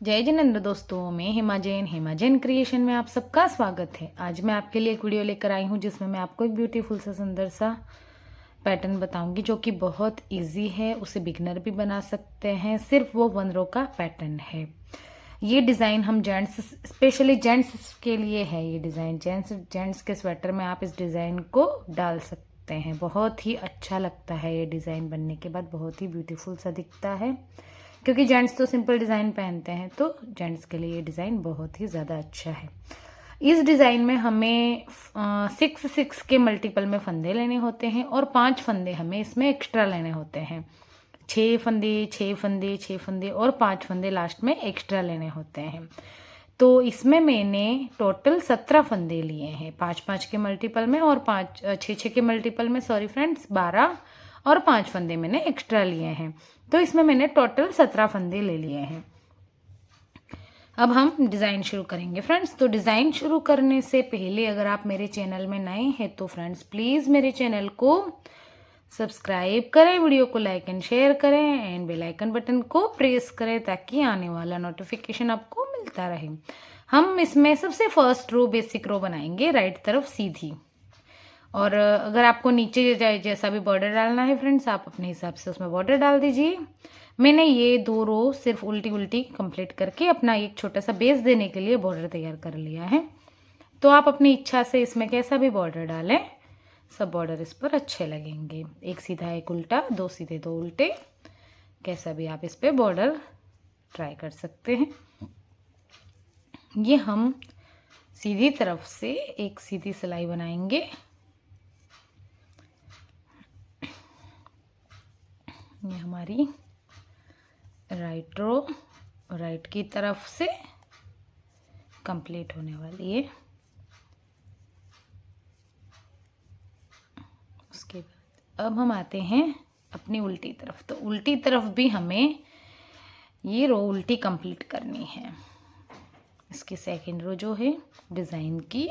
जय जिनेंद्र दोस्तों, मैं हेमा जैन क्रिएशन में आप सबका स्वागत है। आज मैं आपके लिए एक वीडियो लेकर आई हूँ जिसमें मैं आपको एक ब्यूटीफुल सा सुंदर सा पैटर्न बताऊंगी जो कि बहुत इजी है। उसे बिगनर भी बना सकते हैं। सिर्फ वो 1 रो का पैटर्न है। ये डिज़ाइन हम जेंट्स, स्पेशली जेंट्स के लिए है। ये डिज़ाइन जेंट्स के स्वेटर में आप इस डिज़ाइन को डाल सकते हैं। बहुत ही अच्छा लगता है। ये डिज़ाइन बनने के बाद बहुत ही ब्यूटीफुल सा दिखता है, क्योंकि जेंट्स तो सिंपल डिज़ाइन पहनते हैं, तो जेंट्स के लिए ये डिज़ाइन बहुत ही ज़्यादा अच्छा है। इस डिज़ाइन में हमें 6 के मल्टीपल में फंदे लेने होते हैं और 5 फंदे हमें इसमें एक्स्ट्रा लेने होते हैं। 6 फंदे 6 फंदे 6 फंदे और 5 फंदे लास्ट में एक्स्ट्रा लेने होते हैं। तो इसमें मैंने टोटल 17 फंदे लिए हैं, 5-5 के मल्टीपल में और 6-6 के मल्टीपल में, सॉरी फ्रेंड्स, 12 और 5 फंदे मैंने एक्स्ट्रा लिए हैं। तो इसमें मैंने टोटल 17 फंदे ले लिए हैं। अब हम डिज़ाइन शुरू करेंगे फ्रेंड्स। तो डिज़ाइन शुरू करने से पहले अगर आप मेरे चैनल में नए हैं तो फ्रेंड्स प्लीज़ मेरे चैनल को सब्सक्राइब करें, वीडियो को लाइक एंड शेयर करें एंड बेल आइकन बटन को प्रेस करें ताकि आने वाला नोटिफिकेशन आपको मिलता रहे। हम इसमें सबसे फर्स्ट रो बेसिक रो बनाएंगे राइट तरफ सीधी। और अगर आपको नीचे जैसा भी बॉर्डर डालना है फ्रेंड्स, आप अपने हिसाब से उसमें बॉर्डर डाल दीजिए। मैंने ये 2 रो सिर्फ उल्टी उल्टी कंप्लीट करके अपना एक छोटा सा बेस देने के लिए बॉर्डर तैयार कर लिया है। तो आप अपनी इच्छा से इसमें कैसा भी बॉर्डर डालें, सब बॉर्डर इस पर अच्छे लगेंगे। एक सीधा एक उल्टा, 2 सीधे 2 उल्टे, कैसा भी आप इस पर बॉर्डर ट्राई कर सकते हैं। ये हम सीधी तरफ से एक सीधी सिलाई बनाएंगे। ये हमारी राइट रो राइट की तरफ से कंप्लीट होने वाली है। उसके बाद अब हम आते हैं अपनी उल्टी तरफ। तो उल्टी तरफ भी हमें ये रो उल्टी कंप्लीट करनी है। इसकी सेकंड रो जो है डिज़ाइन की,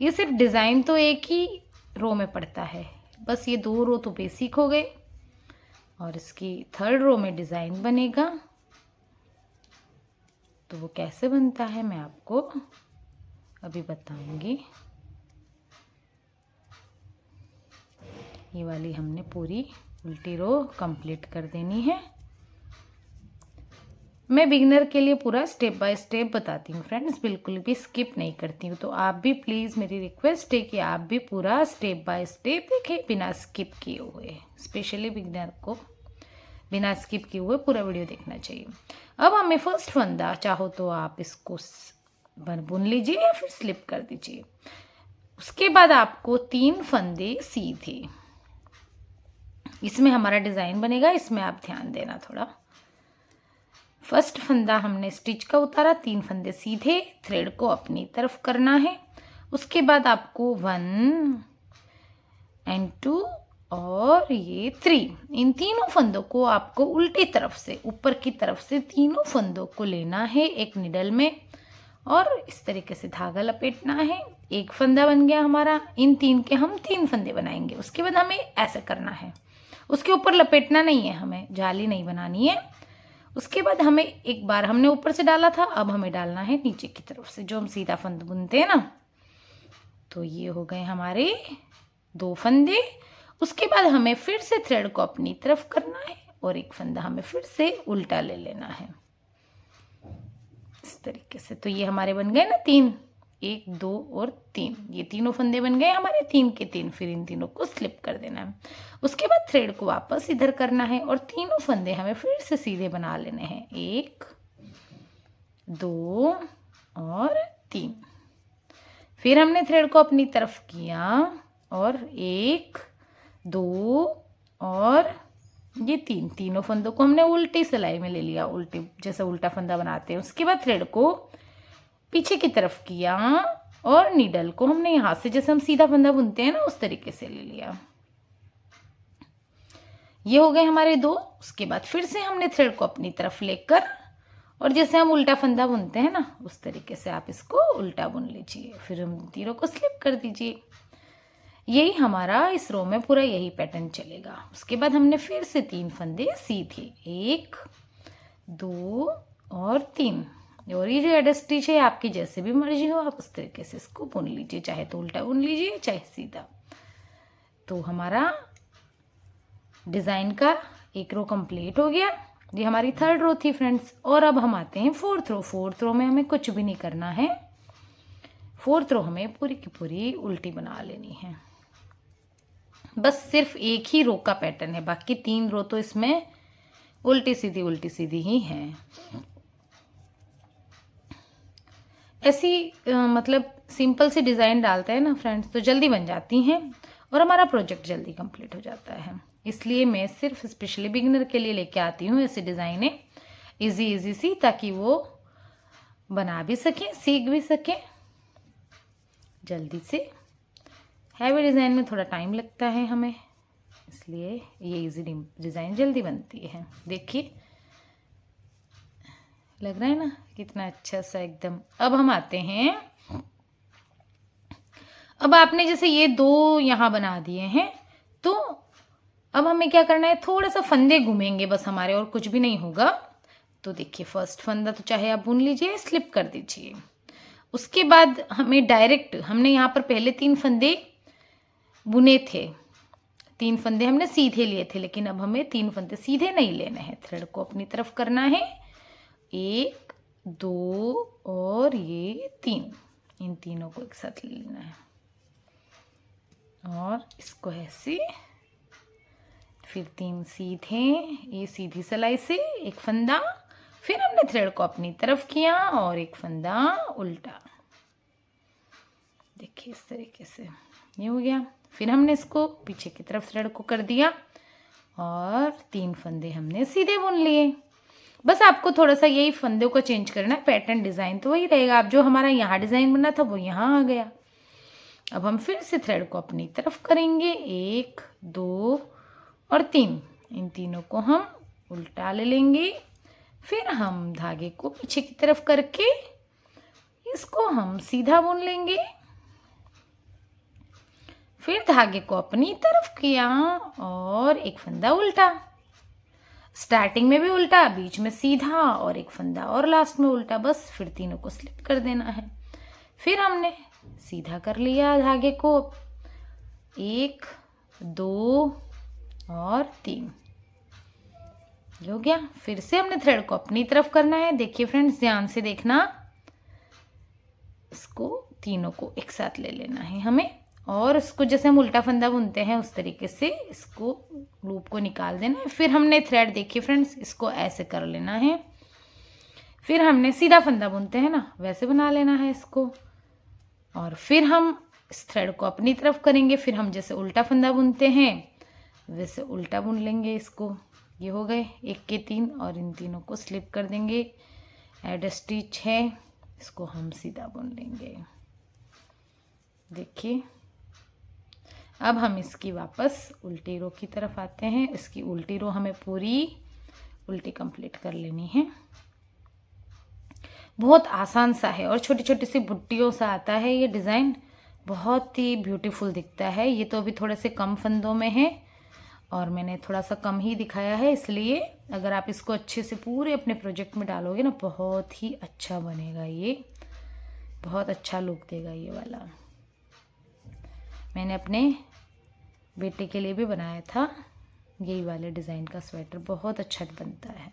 ये सिर्फ डिज़ाइन तो एक ही रो में पड़ता है, बस ये 2 रो तो बेसिक हो गए और इसकी थर्ड रो में डिज़ाइन बनेगा। तो वो कैसे बनता है मैं आपको अभी बताऊंगी। ये वाली हमने पूरी उल्टी रो कंप्लीट कर देनी है। मैं बिगिनर के लिए पूरा स्टेप बाय स्टेप बताती हूँ फ्रेंड्स, बिल्कुल भी स्किप नहीं करती हूँ। तो आप भी प्लीज़, मेरी रिक्वेस्ट है कि आप भी पूरा स्टेप बाय स्टेप देखें बिना स्किप किए हुए। स्पेशली बिगिनर को बिना स्किप किए हुए पूरा वीडियो देखना चाहिए। अब हमें फर्स्ट फंदा, चाहो तो आप इसको बुन लीजिए या फिर स्लिप कर दीजिए। उसके बाद आपको 3 फंदे सीधे, इसमें हमारा डिज़ाइन बनेगा, इसमें आप ध्यान देना थोड़ा। फर्स्ट फंदा हमने स्टिच का उतारा, 3 फंदे सीधे, थ्रेड को अपनी तरफ करना है। उसके बाद आपको 1 एंड 2 और ये 3, इन तीनों फंदों को आपको उल्टी तरफ से, ऊपर की तरफ से तीनों फंदों को लेना है एक निडल में और इस तरीके से धागा लपेटना है। एक फंदा बन गया हमारा। इन 3 के हम 3 फंदे बनाएंगे। उसके बाद हमें ऐसे करना है, उसके ऊपर लपेटना नहीं है, हमें जाली नहीं बनानी है। उसके बाद हमें, एक बार हमने ऊपर से डाला था, अब हमें डालना है नीचे की तरफ से, जो हम सीधा फंद बुनते हैं ना। तो ये हो गए हमारे 2 फंदे। उसके बाद हमें फिर से थ्रेड को अपनी तरफ करना है और एक फंदा हमें फिर से उल्टा ले लेना है इस तरीके से। तो ये हमारे बन गए ना 3, 1 2 और 3, ये तीनों फंदे बन गए हमारे 3 के 3। फिर इन तीनों को स्लिप कर देना है। उसके बाद थ्रेड को वापस इधर करना है और तीनों फंदे हमें फिर से सीधे बना लेने हैं, 1 2 और 3। फिर हमने थ्रेड को अपनी तरफ किया और 1 2 और ये 3, तीनों फंदों को हमने उल्टी सिलाई में ले लिया, उल्टी जैसा उल्टा फंदा बनाते हैं। उसके बाद थ्रेड को पीछे की तरफ किया और नीडल को हमने यहाँ से, जैसे हम सीधा फंदा बुनते हैं ना, उस तरीके से ले लिया। ये हो गए हमारे 2। उसके बाद फिर से हमने थ्रेड को अपनी तरफ लेकर और जैसे हम उल्टा फंदा बुनते हैं ना, उस तरीके से आप इसको उल्टा बुन लीजिए। फिर हम तीनों को स्लिप कर दीजिए। यही हमारा इस रो में पूरा यही पैटर्न चलेगा। उसके बाद हमने फिर से 3 फंदे सीधे, 1 2 और 3। और ये जो एड स्टिच है आपकी जैसे भी मर्जी हो आप उस तरीके से इसको बुन लीजिए, चाहे तो उल्टा बुन लीजिए चाहे सीधा। तो हमारा डिज़ाइन का एक रो कंप्लीट हो गया। ये हमारी 3rd रो थी फ्रेंड्स। और अब हम आते हैं 4th रो। 4th रो में हमें कुछ भी नहीं करना है। 4th रो हमें पूरी की पूरी उल्टी बना लेनी है। बस सिर्फ एक ही रो का पैटर्न है, बाकी 3 रो तो इसमें उल्टी सीधी ही है। ऐसी मतलब सिंपल सी डिज़ाइन डालते हैं ना फ्रेंड्स तो जल्दी बन जाती हैं और हमारा प्रोजेक्ट जल्दी कंप्लीट हो जाता है। इसलिए मैं सिर्फ स्पेशली बिगिनर के लिए लेके आती हूँ ऐसी डिज़ाइनें, इजी सी, ताकि वो बना भी सकें, सीख भी सकें जल्दी से। हैवी डिज़ाइन में थोड़ा टाइम लगता है हमें, इसलिए ये इजी डिज़ाइन जल्दी बनती है। देखिए लग रहा है ना कितना अच्छा सा एकदम। अब हम आते हैं, अब आपने जैसे ये 2 यहाँ बना दिए हैं तो अब हमें क्या करना है, थोड़ा सा फंदे घूमेंगे बस हमारे, और कुछ भी नहीं होगा। तो देखिए फर्स्ट फंदा तो चाहे आप बुन लीजिए, स्लिप कर दीजिए। उसके बाद हमें डायरेक्ट, हमने यहाँ पर पहले 3 फंदे बुने थे, 3 फंदे हमने सीधे लिए थे, लेकिन अब हमें 3 फंदे सीधे नहीं लेने हैं, थ्रेड को अपनी तरफ करना है। 1 2 और ये 3, इन तीनों को एक साथ ले लेना है और इसको ऐसे, फिर 3 सीधे, ये सीधी सिलाई से एक फंदा, फिर हमने थ्रेड को अपनी तरफ किया और एक फंदा उल्टा। देखिए इस तरीके से ये हो गया। फिर हमने इसको पीछे की तरफ थ्रेड को कर दिया और 3 फंदे हमने सीधे बुन लिए। बस आपको थोड़ा सा यही फंदों को चेंज करना है, पैटर्न डिज़ाइन तो वही रहेगा। अब जो हमारा यहाँ डिज़ाइन बना था वो यहाँ आ गया। अब हम फिर से थ्रेड को अपनी तरफ करेंगे, 1 2 और 3, इन तीनों को हम उल्टा ले लेंगे। फिर हम धागे को पीछे की तरफ करके इसको हम सीधा बुन लेंगे। फिर धागे को अपनी तरफ किया और एक फंदा उल्टा, स्टार्टिंग में भी उल्टा, बीच में सीधा और एक फंदा और लास्ट में उल्टा। बस फिर तीनों को स्लिप कर देना है। फिर हमने सीधा कर लिया धागे को, 1 2 और 3 हो गया। फिर से हमने थ्रेड को अपनी तरफ करना है। देखिए फ्रेंड्स ध्यान से देखना, इसको तीनों को एक साथ ले लेना है हमें, और इसको जैसे हम उल्टा फंदा बुनते हैं उस तरीके से इसको लूप को निकाल देना है। फिर हमने थ्रेड, देखिए फ्रेंड्स, इसको ऐसे कर लेना है। फिर हमने सीधा फंदा बुनते हैं ना वैसे बना लेना है इसको, और फिर हम इस थ्रेड को अपनी तरफ करेंगे। फिर हम जैसे उल्टा फंदा बुनते हैं वैसे उल्टा बुन लेंगे इसको। ये हो गए 1 के 3 और इन तीनों को स्लिप कर देंगे। एड स्टिच है, इसको हम सीधा बुन लेंगे। देखिए अब हम इसकी वापस उल्टी रो की तरफ आते हैं। इसकी उल्टी रो हमें पूरी उल्टी कंप्लीट कर लेनी है। बहुत आसान सा है और छोटी छोटी सी बुट्टियों सा आता है ये डिज़ाइन, बहुत ही ब्यूटीफुल दिखता है। ये तो अभी थोड़े से कम फंदों में है और मैंने थोड़ा सा कम ही दिखाया है, इसलिए अगर आप इसको अच्छे से पूरे अपने प्रोजेक्ट में डालोगे ना बहुत ही अच्छा बनेगा, ये बहुत अच्छा लुक देगा ये वाला। मैंने अपने बेटे के लिए भी बनाया था यही वाले डिज़ाइन का स्वेटर, बहुत अच्छा बनता है।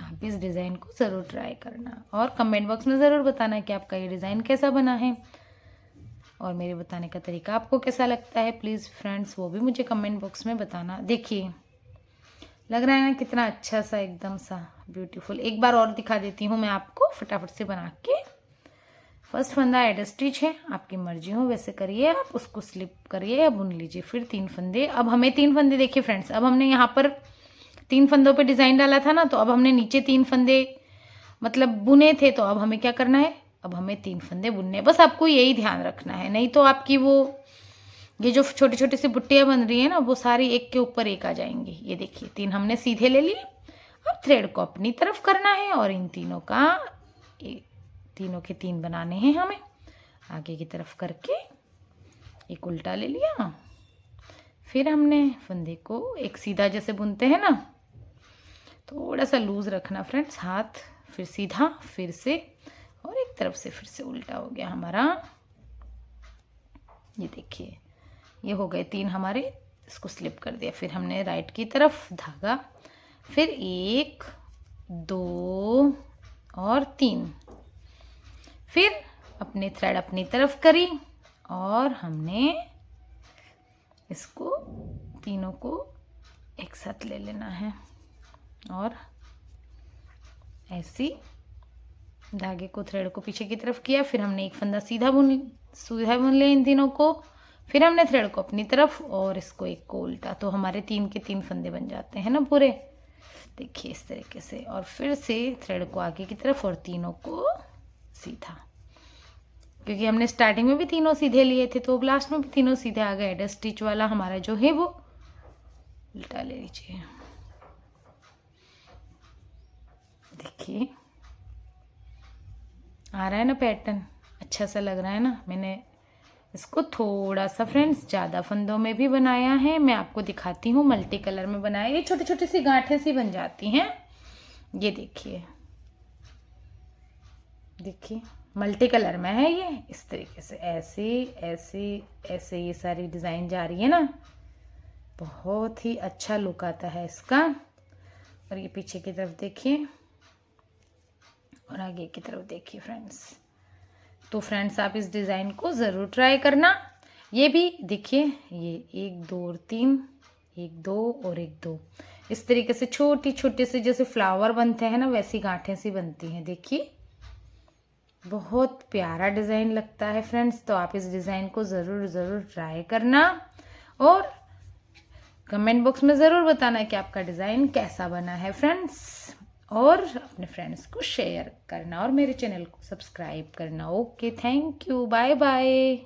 आप इस डिज़ाइन को ज़रूर ट्राई करना और कमेंट बॉक्स में ज़रूर बताना कि आपका ये डिज़ाइन कैसा बना है और मेरे बताने का तरीका आपको कैसा लगता है। प्लीज़ फ्रेंड्स वो भी मुझे कमेंट बॉक्स में बताना। देखिए लग रहा है ना कितना अच्छा सा, एकदम सा ब्यूटीफुल। एक बार और दिखा देती हूँ मैं आपको फटाफट से बना के। फर्स्ट फंदा एड स्टिच है, आपकी मर्जी हो वैसे करिए, आप उसको स्लिप करिए या बुन लीजिए। फिर 3 फंदे, अब हमें 3 फंदे, देखिए फ्रेंड्स अब हमने यहाँ पर 3 फंदों पे डिज़ाइन डाला था ना, तो अब हमने नीचे 3 फंदे मतलब बुने थे, तो अब हमें क्या करना है, अब हमें 3 फंदे बुनने। बस आपको यही ध्यान रखना है, नहीं तो आपकी वो ये जो छोटी छोटी सी बुट्टियाँ बन रही है ना वो सारी एक के ऊपर एक आ जाएंगी। ये देखिए 3 हमने सीधे ले लिए। अब थ्रेड को अपनी तरफ करना है और इन तीनों का तीनों के 3 बनाने हैं हमें। आगे की तरफ करके एक उल्टा ले लिया, फिर हमने फंदे को एक सीधा जैसे बुनते हैं ना थोड़ा सा लूज़ रखना फ्रेंड्स, हाथ फिर सीधा, फिर से, और एक तरफ से फिर से उल्टा हो गया हमारा। ये देखिए ये हो गए 3 हमारे, इसको स्लिप कर दिया। फिर हमने राइट की तरफ धागा, फिर 1 2 और 3, फिर अपने थ्रेड अपनी तरफ करी और हमने इसको तीनों को एक साथ ले लेना है और ऐसी धागे को, थ्रेड को पीछे की तरफ किया। फिर हमने एक फंदा सीधा बुन लिया इन तीनों को, फिर हमने थ्रेड को अपनी तरफ और इसको एक को उल्टा, तो हमारे 3 के 3 फंदे बन जाते हैं ना पूरे। देखिए इस तरीके से, और फिर से थ्रेड को आगे की तरफ और तीनों को सीधा, क्योंकि हमने स्टार्टिंग में भी तीनों सीधे लिए थे तो लास्ट में भी तीनों सीधे आ गए। एड स्टिच वाला हमारा जो है वो उल्टा ले लीजिए। देखिए आ रहा है ना पैटर्न, अच्छा सा लग रहा है ना। मैंने इसको थोड़ा सा फ्रेंड्स ज़्यादा फंदों में भी बनाया है, मैं आपको दिखाती हूँ। मल्टी कलर में बनाया, ये छोटी छोटी सी गांठें सी बन जाती हैं। ये देखिए, देखिए मल्टी कलर में है ये, इस तरीके से ऐसे ऐसे ऐसे ये सारी डिज़ाइन जा रही है ना, बहुत ही अच्छा लुक आता है इसका। और ये पीछे की तरफ देखिए और आगे की तरफ देखिए फ्रेंड्स। तो फ्रेंड्स आप इस डिज़ाइन को ज़रूर ट्राई करना। ये भी देखिए, ये 1 2 और 3, 1 2 और 1 2, इस तरीके से छोटी छोटी से जैसे फ्लावर बनते हैं ना, वैसी गांठें सी बनती हैं। देखिए बहुत प्यारा डिज़ाइन लगता है फ्रेंड्स। तो आप इस डिज़ाइन को ज़रूर ज़रूर ट्राई करना और कमेंट बॉक्स में ज़रूर बताना कि आपका डिज़ाइन कैसा बना है फ्रेंड्स, और अपने फ्रेंड्स को शेयर करना और मेरे चैनल को सब्सक्राइब करना। Okay, thank you, bye bye.